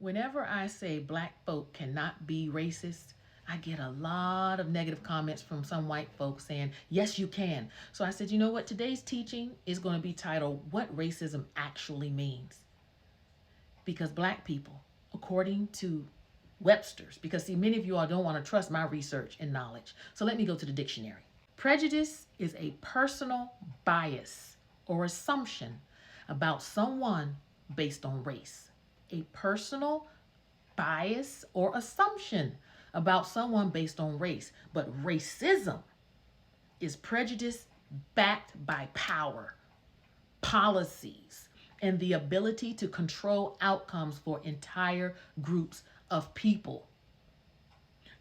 Whenever I say black folk cannot be racist, I get a lot of negative comments from some white folks saying, yes, you can. So I said, you know what? Today's teaching is going to be titled, What Racism Actually Means. Because black people, according to Webster's, because see, many of you all don't want to trust my research and knowledge. So let me go to the dictionary. Prejudice is a personal bias or assumption about someone based on race. A personal bias or assumption about someone based on race. But racism is prejudice backed by power, policies, and the ability to control outcomes for entire groups of people.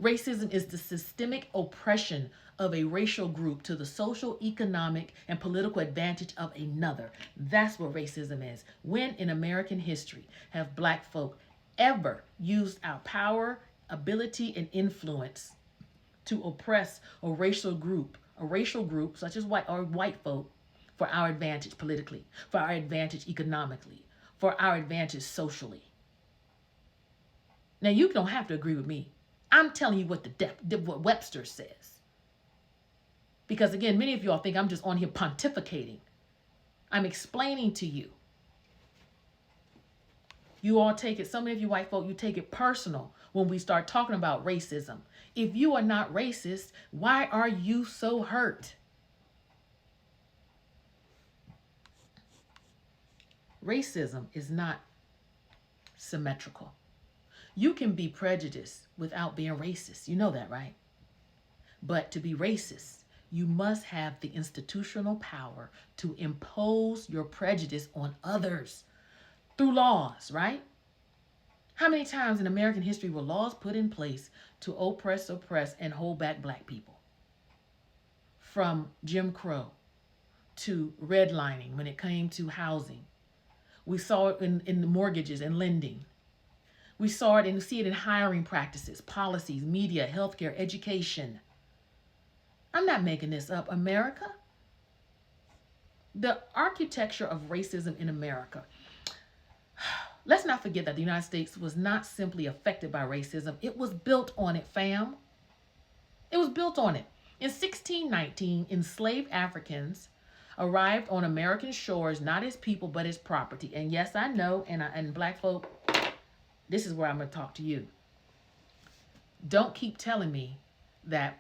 Racism is the systemic oppression of a racial group to the social, economic, and political advantage of another. That's what racism is. When in American history have black folk ever used our power, ability, and influence to oppress a racial group such as white folk, for our advantage politically, for our advantage economically, for our advantage socially? Now, you don't have to agree with me. I'm telling you what what Webster says. Because again, many of y'all think I'm just on here pontificating. I'm explaining to you. You all take it, so many of you white folk, you take it personal when we start talking about racism. If you are not racist, why are you so hurt? Racism is not symmetrical. You can be prejudiced without being racist. You know that, right? But to be racist, you must have the institutional power to impose your prejudice on others through laws, right? How many times in American history were laws put in place to oppress, and hold back black people? From Jim Crow to redlining when it came to housing. We saw it in the mortgages and lending. We saw it and see it in hiring practices, policies, media, healthcare, education. I'm not making this up. America, the architecture of racism in America. Let's not forget that the United States was not simply affected by racism. It was built on it, fam. It was built on it. In 1619, enslaved Africans arrived on American shores, not as people, but as property. And yes, I know, and black folk, this is where I'm going to talk to you. Don't keep telling me that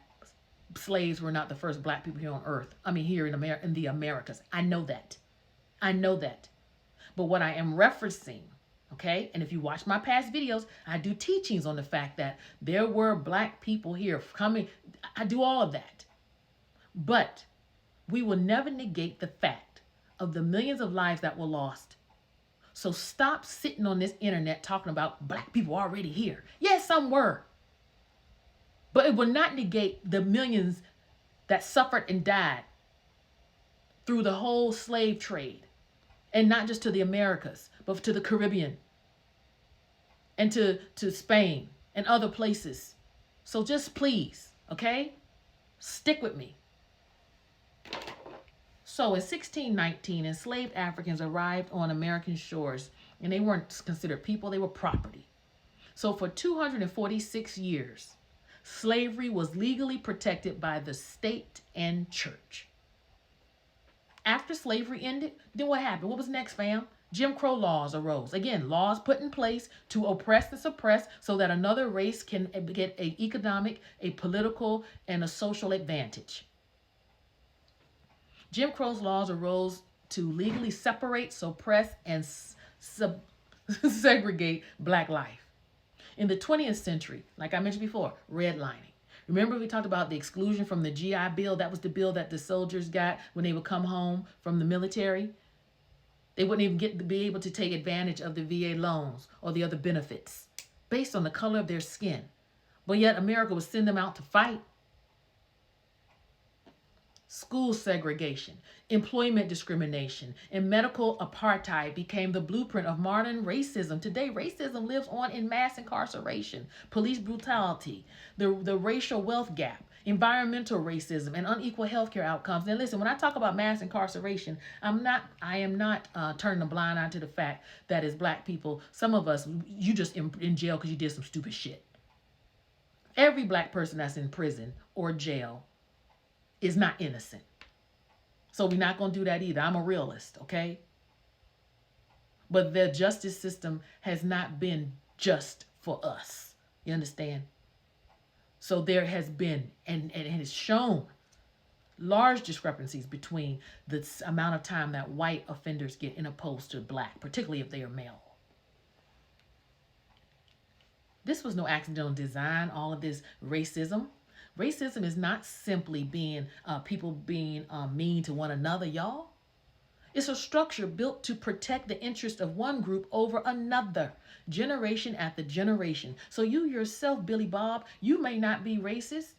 slaves were not the first black people here on earth. I mean, here in America, in the Americas. I know that. I know that. But what I am referencing, okay, and if you watch my past videos, I do teachings on the fact that there were black people here coming. I do all of that. But we will never negate the fact of the millions of lives that were lost. So stop sitting on this internet talking about black people already here. Yes, some were. But it will not negate the millions that suffered and died through the whole slave trade. And not just to the Americas, but to the Caribbean and to Spain and other places. So just please, okay, stick with me. So in 1619, enslaved Africans arrived on American shores, and they weren't considered people, they were property. So for 246 years, slavery was legally protected by the state and church. After slavery ended, then what happened? What was next, fam? Jim Crow laws arose. Again, laws put in place to oppress and suppress so that another race can get an economic, a political, and a social advantage. Jim Crow's laws arose to legally separate, suppress, and segregate black life. In the 20th century, like I mentioned before, redlining. Remember we talked about the exclusion from the GI Bill? That was the bill that the soldiers got when they would come home from the military. They wouldn't even be able to take advantage of the VA loans or the other benefits based on the color of their skin. But yet America would send them out to fight. School segregation, employment discrimination, and medical apartheid became the blueprint of modern racism. Today, racism lives on in mass incarceration, police brutality, the racial wealth gap, environmental racism, and unequal healthcare outcomes. Now, listen, when I talk about mass incarceration, I am not turning a blind eye to the fact that as black people, some of us, you just in jail because you did some stupid shit. Every black person that's in prison or jail is not innocent. So we're not going to do that either. I'm a realist, okay? But the justice system has not been just for us. You understand? So there has been, and it has shown, large discrepancies between the amount of time that white offenders get in opposed to black, particularly if they are male. This was no accidental design, all of this racism. Racism is not simply being people being mean to one another, y'all. It's a structure built to protect the interest of one group over another, generation after generation. So you yourself, Billy Bob, you may not be racist.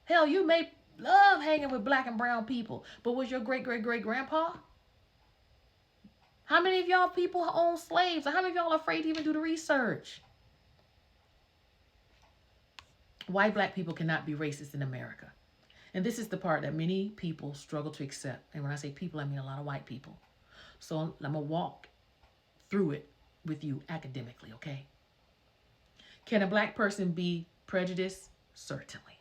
Hell, you may love hanging with black and brown people. But was your great-great-great-grandpa? How many of y'all people own slaves? Or how many of y'all are afraid to even do the research? Why black people cannot be racist in America. And this is the part that many people struggle to accept. And when I say people, I mean a lot of white people. So I'm going to walk through it with you academically, okay? Can a black person be prejudiced? Certainly.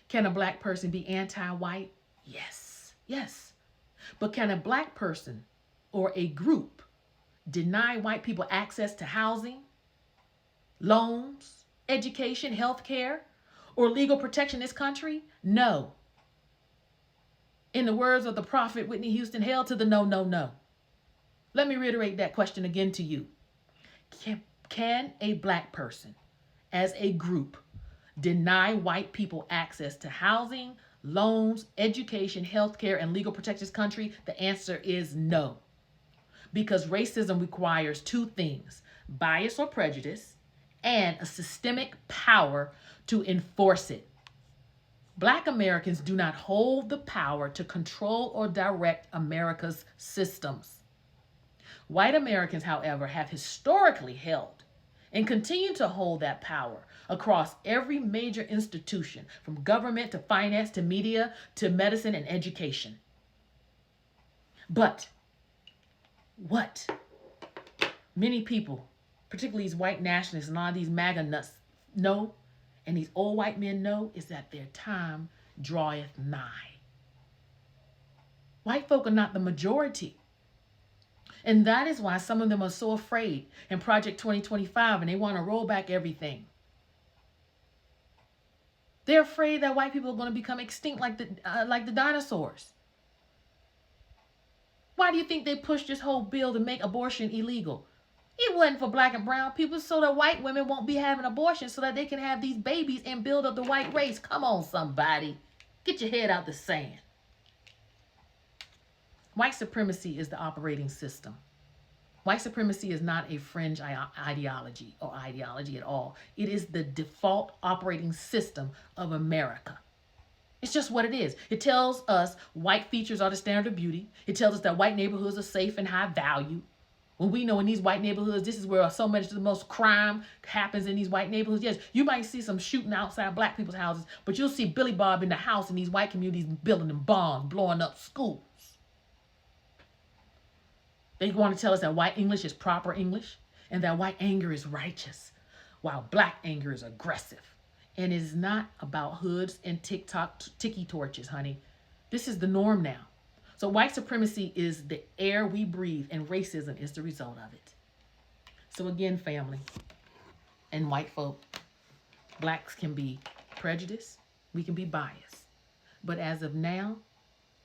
Can a black person be anti-white? Yes. Yes. But can a black person or a group deny white people access to housing, loans, education, health care, or legal protection in this country? No. In the words of the prophet Whitney Houston, hail to the no, no, no. Let me reiterate that question again to you. Can a black person, as a group, deny white people access to housing, loans, education, health care, and legal protection in this country? The answer is no. Because racism requires two things: bias or prejudice, and a systemic power to enforce it. Black Americans do not hold the power to control or direct America's systems. White Americans, however, have historically held and continue to hold that power across every major institution, from government to finance to media to medicine and education. But what many people, particularly these white nationalists and all these MAGA nuts, know, and these old white men know, is that their time draweth nigh. White folk are not the majority. And that is why some of them are so afraid in Project 2025 and they want to roll back everything. They're afraid that white people are going to become extinct like the dinosaurs. Why do you think they pushed this whole bill to make abortion illegal? It wasn't for black and brown people, so that white women won't be having abortions, so that they can have these babies and build up the white race. Come on, somebody. Get your head out the sand. White supremacy is the operating system. White supremacy is not a fringe ideology or ideology at all. It is the default operating system of America. It's just what it is. It tells us white features are the standard of beauty. It tells us that white neighborhoods are safe and high value. When we know in these white neighborhoods, this is where so much of the most crime happens, in these white neighborhoods. Yes, you might see some shooting outside black people's houses, but you'll see Billy Bob in the house in these white communities building them bombs, blowing up schools. They want to tell us that white English is proper English and that white anger is righteous, while black anger is aggressive. And it is not about hoods and tiki torches, honey. This is the norm now. So white supremacy is the air we breathe, and racism is the result of it. So again, family and white folk, blacks can be prejudiced, we can be biased. But as of now,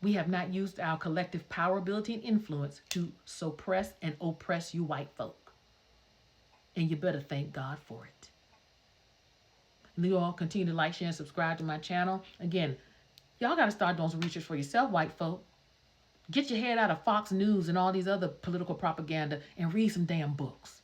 we have not used our collective power, ability, and influence to suppress and oppress you white folk. And you better thank God for it. And you all continue to like, share, and subscribe to my channel. Again, y'all got to start doing some research for yourself, white folk. Get your head out of Fox News and all these other political propaganda and read some damn books.